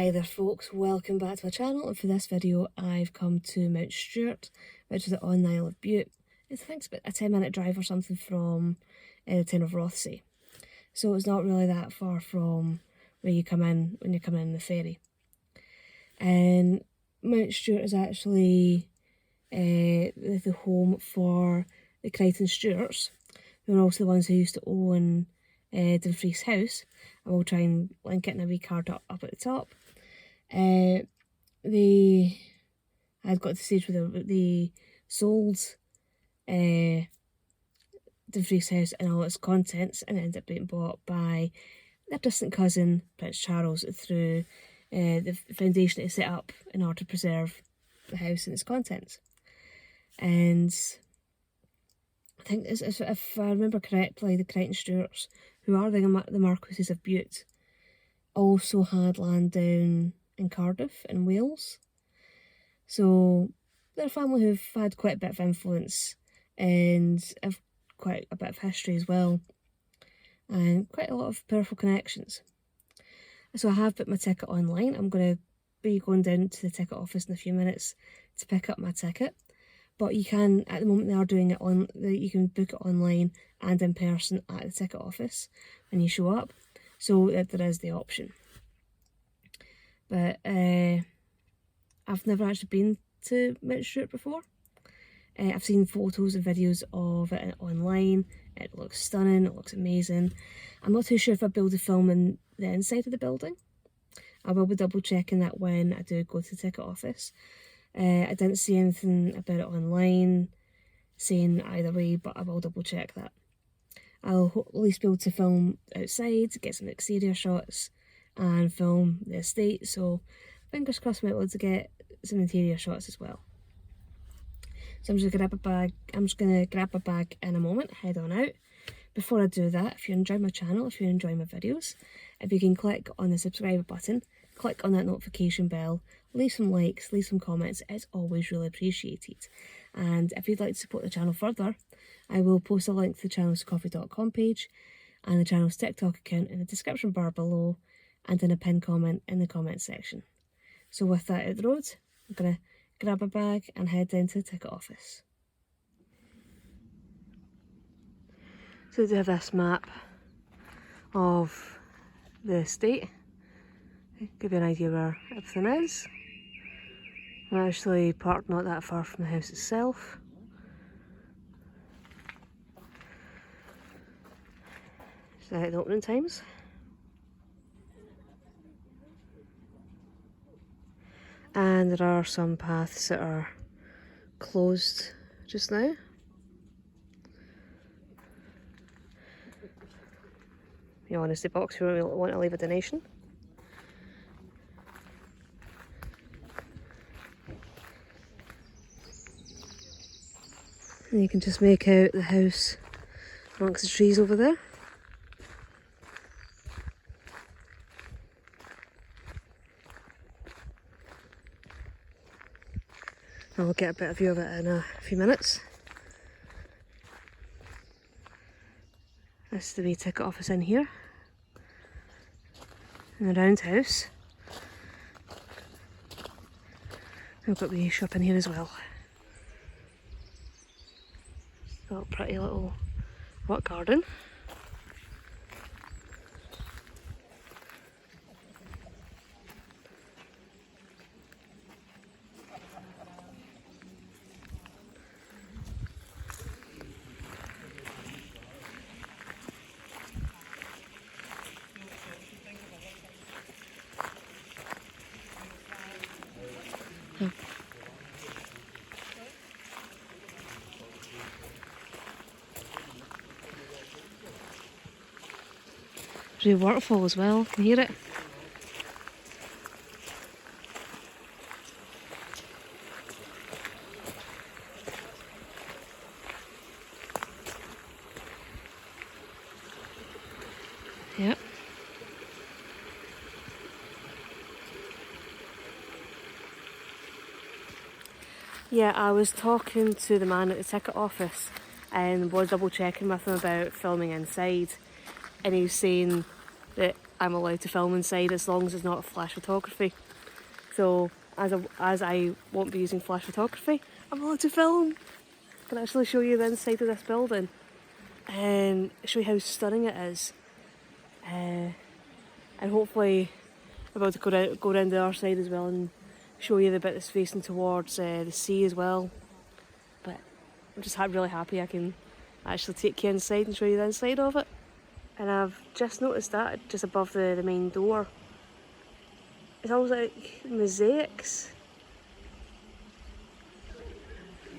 Hi there folks, welcome back to my channel, and for this video I've come to Mount Stuart, which is on the Isle of Bute. I think it's about a 10-minute drive or something from the town of Rothsay. So it's not really that far from where you come in when you're coming in the ferry. And Mount Stuart is actually the home for the Crichton Stuarts, who are also the ones who used to own Dumfries House. I will try and link it in a wee card up at the top. They had got to the stage where they sold Dumfries House and all its contents, and it ended up being bought by their distant cousin Prince Charles through the foundation it set up in order to preserve the house and its contents. And I think, if I remember correctly, the Crichton Stuarts, who are the Marquesses of Bute, also had land down in Cardiff in Wales. So they're a family who've had quite a bit of influence and have quite a bit of history as well, and quite a lot of powerful connections. So I have booked my ticket online. I'm going to be going down to the ticket office in a few minutes to pick up my ticket. But you can, at the moment they are doing it on, you can book it online and in person at the ticket office when you show up. So there is the option. But I've never actually been to Mount Stuart before. I've seen photos and videos of it online. It looks stunning, it looks amazing. I'm not too sure if I'll be able to film in the inside of the building. I will be double checking that when I do go to the ticket office. I didn't see anything about it online saying either way, but I will double check that. I'll at least be able to film outside, get some exterior shots and film the estate, so fingers crossed I might be able to get some interior shots as well. So I'm just going to grab a bag in a moment, head on out. Before I do that, if you enjoy my channel, if you enjoy my videos, if you can click on the subscribe button, click on that notification bell, leave some likes, leave some comments, it's always really appreciated. And if you'd like to support the channel further, I will post a link to the channel's coffee.com page and the channel's TikTok account in the description bar below and in a pinned comment in the comments section. So with that out the road, I'm going to grab a bag and head down to the ticket office. So they have this map of the estate. Give you an idea where everything is. I'm actually parked not that far from the house itself. So the opening times. And there are some paths that are closed just now. The honesty box if you want to leave a donation. And you can just make out the house amongst the trees over there. I'll get a better view of it in a few minutes. This is the wee ticket office in here. And the roundhouse. I've got the wee shop in here as well. Got a pretty little rock garden. There's a waterfall as well, can you hear it? Yep. Yeah, I was talking to the man at the ticket office and was double checking with him about filming inside, and he was saying that I'm allowed to film inside as long as it's not flash photography. So as I won't be using flash photography, I'm allowed to film. I can actually show you the inside of this building and show you how stunning it is. And hopefully I'm about to go around the other side as well and show you the bit that's facing towards the sea as well. But I'm just really happy I can actually take you inside and show you the inside of it. And I've just noticed that just above the main door. It's almost like mosaics.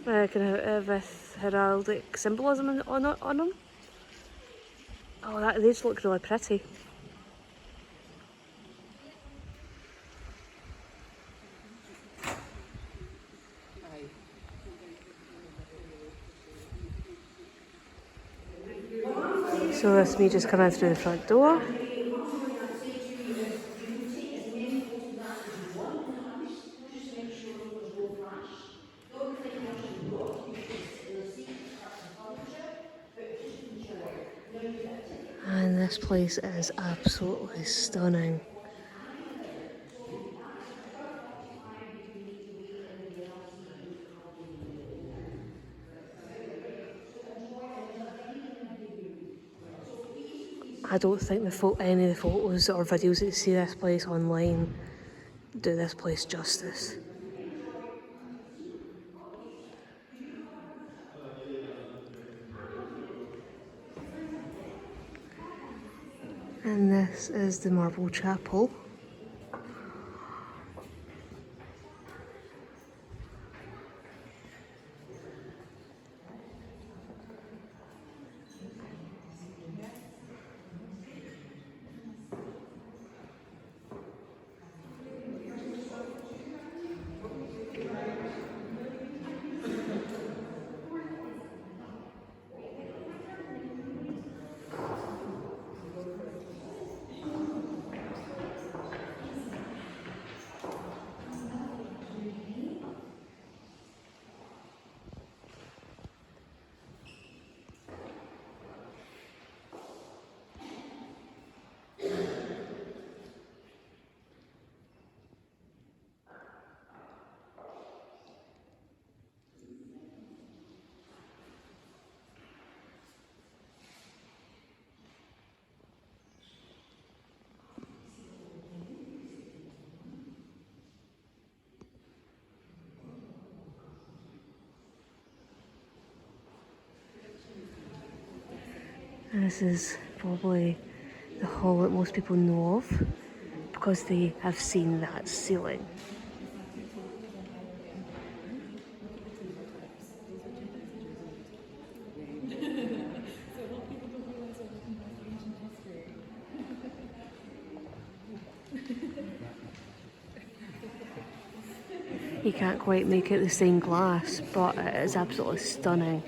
Kind of with heraldic symbolism on them. Oh, they just look really pretty. So that's me just coming through the front door. And this place is absolutely stunning. I don't think any of the photos or videos that you see this place online do this place justice. And this is the marble chapel. And this is probably the hall that most people know of because they have seen that ceiling. You can't quite make it the stained glass, but it is absolutely stunning.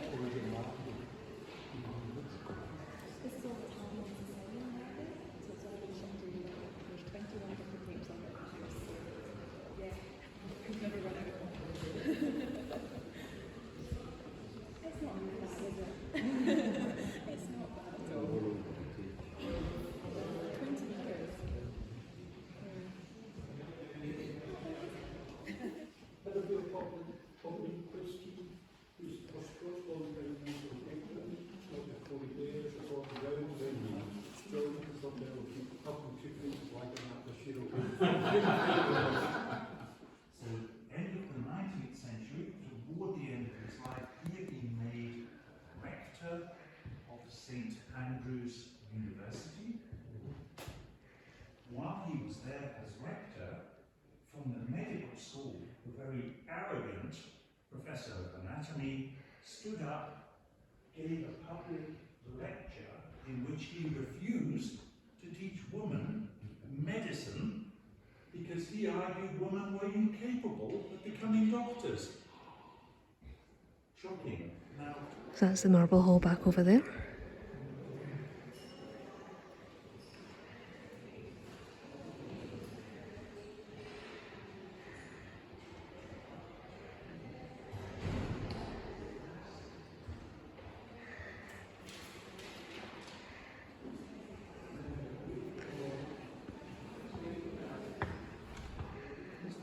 University. While he was there as rector, from the medical school, the very arrogant professor of anatomy stood up, gave a public lecture in which he refused to teach women medicine because he argued women were incapable of becoming doctors. Shocking. Now, So that's the marble hall back over there.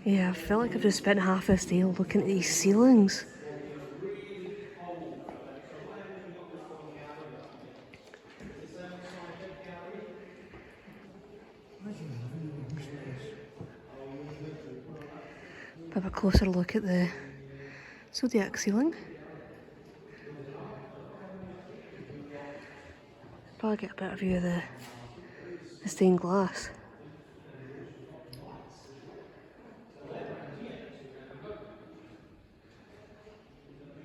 Yeah, I feel like I've just spent half this day looking at these ceilings. Have a closer look at the zodiac ceiling. Probably get a better view of the stained glass.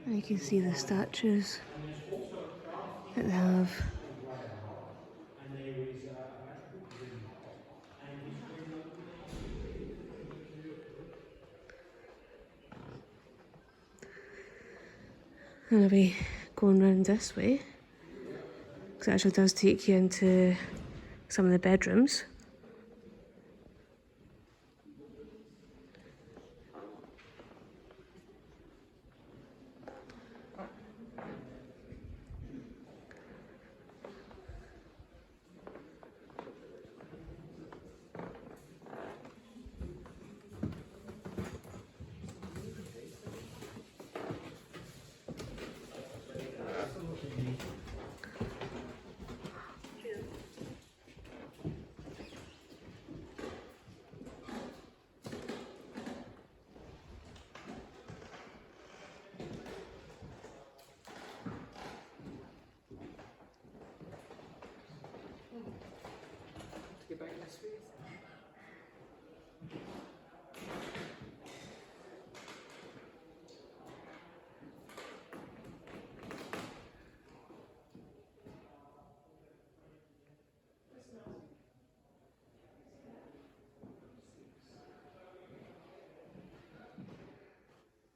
And you can see the statues that they have. And I'll be going round this way, because it actually does take you into some of the bedrooms.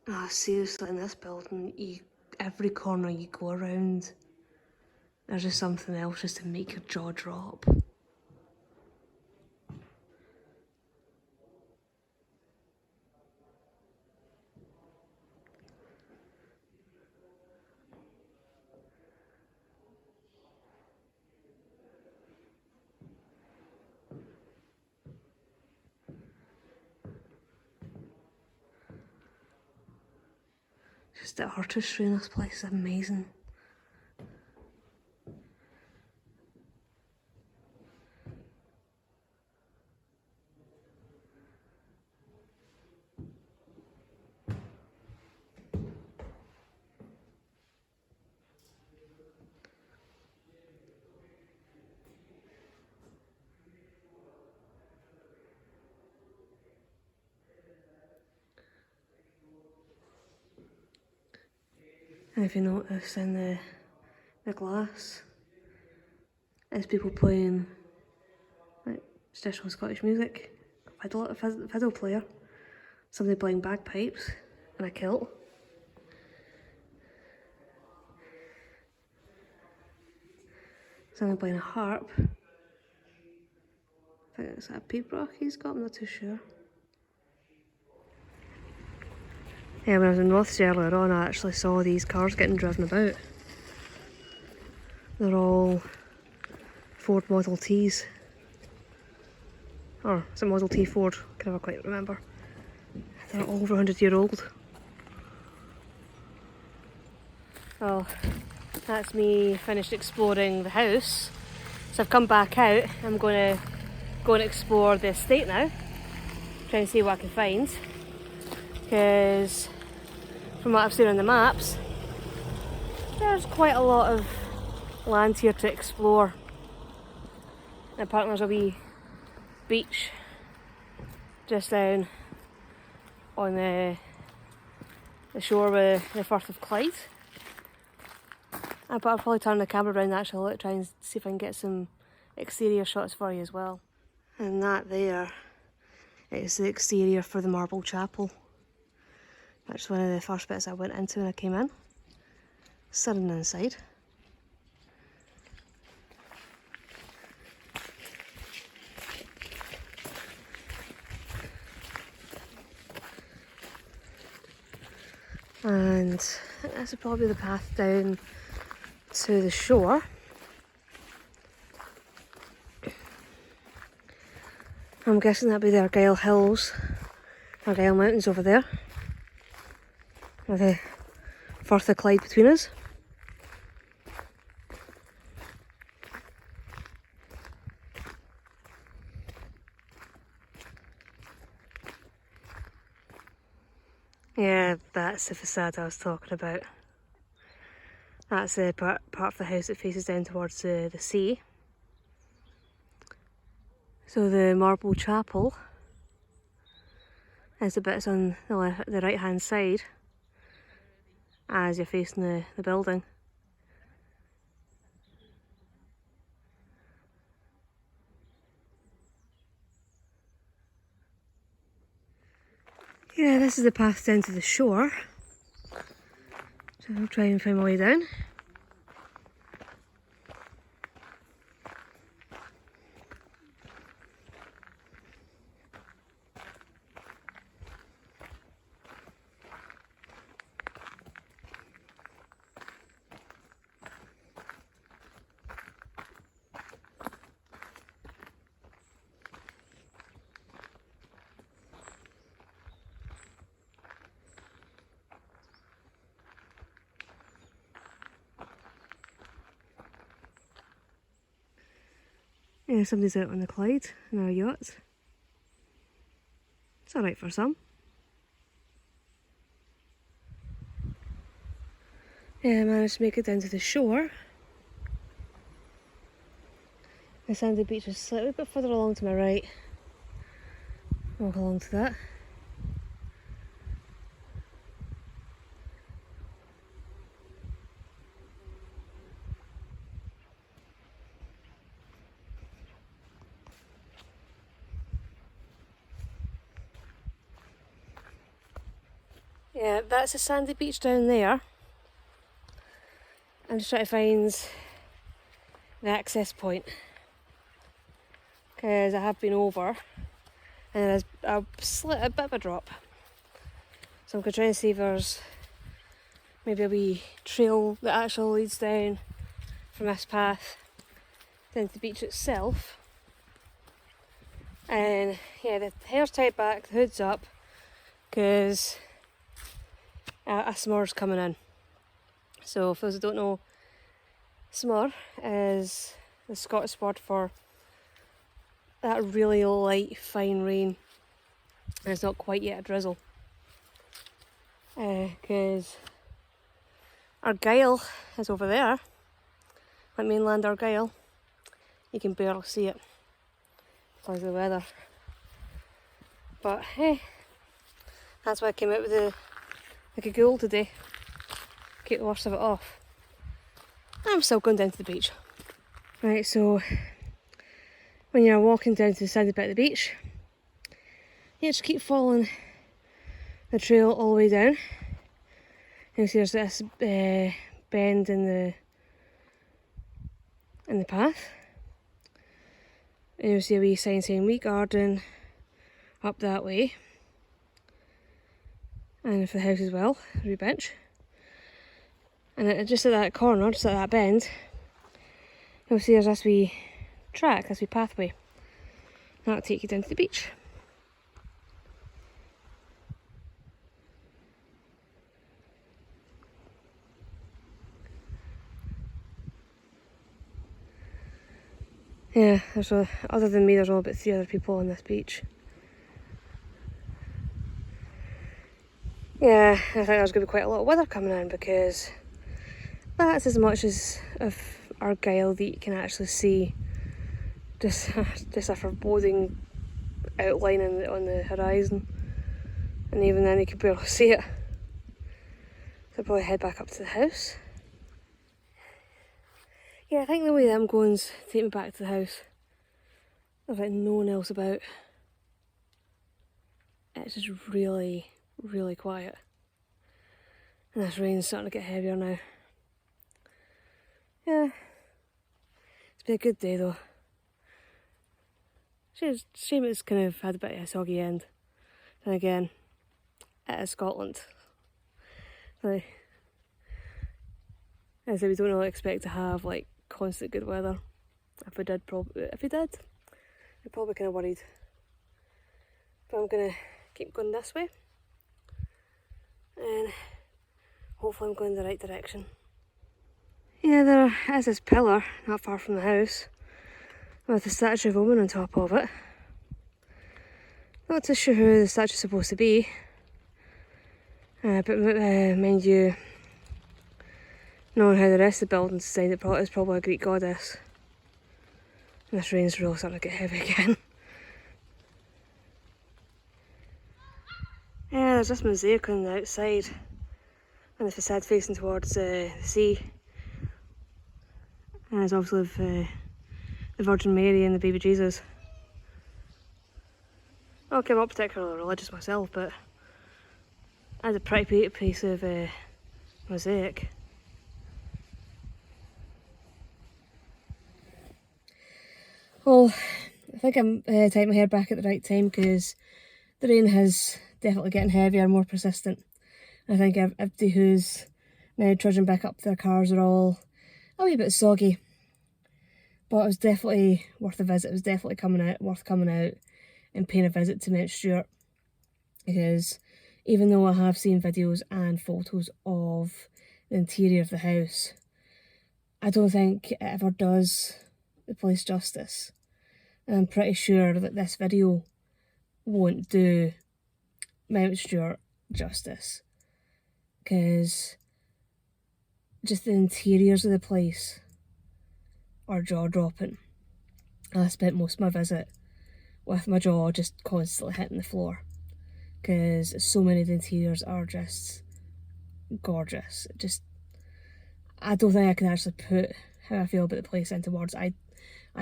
Ah, seriously, in this building, every corner you go around, there's just something else just to make your jaw drop. Just the artistry in this place is amazing. And if you notice in the glass, there's people playing like traditional Scottish music, fiddle player, somebody playing bagpipes in a kilt. Somebody playing a harp. I think it's a pibroch he's got, I'm not too sure. Yeah, when I was in Rothsay earlier on, I actually saw these cars getting driven about. They're all Ford Model Ts. Or is it Model T Ford? I can never quite remember. They're all over 100-year-old. Well, that's me finished exploring the house. So I've come back out. I'm going to go and explore the estate now. Try and see what I can find. Because from what I've seen on the maps, there's quite a lot of land here to explore. And apparently there's a wee beach just down on the shore with the Firth of Clyde. But I'll probably turn the camera around actually to try and see if I can get some exterior shots for you as well. And that there is the exterior for the marble chapel. That's one of the first bits I went into when I came in. Sitting inside. And this is probably the path down to the shore. I'm guessing that'd be the Argyle Hills Argyll Mountains over there, with the Firth of Clyde between us. Yeah, that's the facade I was talking about. That's the part of the house that faces down towards the sea. So the marble chapel is the bits on the right hand side as you're facing the building. Yeah, this is the path down to the shore. So I'll try and find my way down. Yeah, somebody's out on the Clyde in our yacht. It's alright for some. Yeah, I managed to make it down to the shore. The sandy beach is slightly a bit further along to my right. Walk along to that. Yeah, that's a sandy beach down there. I'm just trying to find the access point, because I have been over and there's a bit of a drop. So I'm going to try and see if there's maybe a wee trail that actually leads down from this path down to the beach itself. And yeah, the hair's tied back, the hood's up, because a smur's coming in. So for those who don't know, smur is the Scottish word for that really light, fine rain. And it's not quite yet a drizzle. Because Argyll is over there, like mainland Argyll. You can barely see it because of the weather. But hey, that's why I came out with a cagoule today. Keep the worst of it off. I'm still going down to the beach. Right, so when you're walking down to the sandy bit of the beach, you just keep following the trail all the way down. You see there's this bend in the path. And you'll see a wee sign saying wee garden up that way. And for the house as well, a wee bench. And just at that corner, just at that bend, you'll see there's this wee track, this wee pathway. That'll take you down to the beach. Yeah, other than me, there's only about 3 other people on this beach. Yeah, I think there's going to be quite a lot of weather coming in, because that's as much as of Argyll that you can actually see. Just a foreboding outline on the horizon, and even then you can barely see it. So I'll probably head back up to the house. Yeah, I think the way that I'm going is take me back to the house. There's like no one else about. It's just really, really quiet. And this rain's starting to get heavier now. Yeah, it's been a good day though. Shame it's kind of had a bit of a soggy end. And again, it is Scotland. Like, as I say, we don't really expect to have like constant good weather. If we did, I'd probably kind of worried. But I'm gonna keep going this way, and hopefully I'm going in the right direction. Yeah, there is this pillar not far from the house with a statue of a woman on top of it. Not too sure who the statue's supposed to be, but mind you, knowing how the rest of the building's designed, it's probably a Greek goddess. And this rain's really starting to get heavy again. Yeah, there's this mosaic on the outside, and the facade facing towards the sea. And there's obviously the Virgin Mary and the baby Jesus. Okay, I'm not particularly religious myself, but that's a pretty piece of mosaic. Well, I think I'm tying my hair back at the right time because the rain has definitely getting heavier, more persistent. I think everybody who's now trudging back up to their cars are all a wee bit soggy. But it was definitely worth a visit. It was definitely worth coming out and paying a visit to Mount Stuart. Because even though I have seen videos and photos of the interior of the house, I don't think it ever does the place justice. And I'm pretty sure that this video won't do Mount Stuart justice. Because just the interiors of the place are jaw-dropping. I spent most of my visit with my jaw just constantly hitting the floor because so many of the interiors are just gorgeous. I don't think I can actually put how I feel about the place into words. I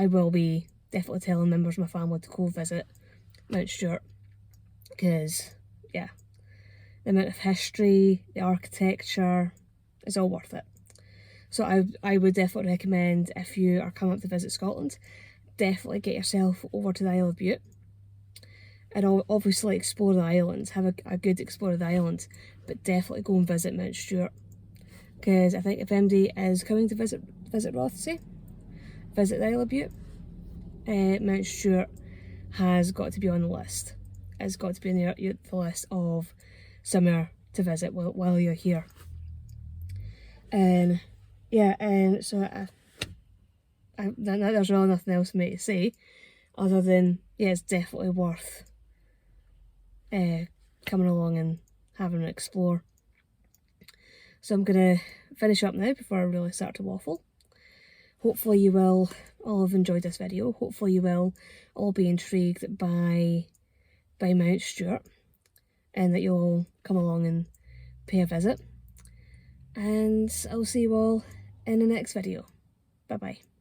will be definitely telling members of my family to go visit Mount Stuart because, yeah, the amount of history, the architecture is all worth it. So I would definitely recommend, if you are coming up to visit Scotland, definitely get yourself over to the Isle of Bute. And obviously explore the islands, have a good explore of the island, but definitely go and visit Mount Stuart. Because I think if anybody is coming to visit Rothsay, visit the Isle of Bute, Mount Stuart has got to be on the list. It's got to be on the list of somewhere to visit while you're here. And yeah, and so there's really nothing else for me to say other than, yeah, it's definitely worth coming along and having an explore. So I'm going to finish up now before I really start to waffle. Hopefully you will all have enjoyed this video. Hopefully you will all be intrigued by Mount Stuart and that you'll come along and pay a visit. And I'll see you all in the next video. Bye bye.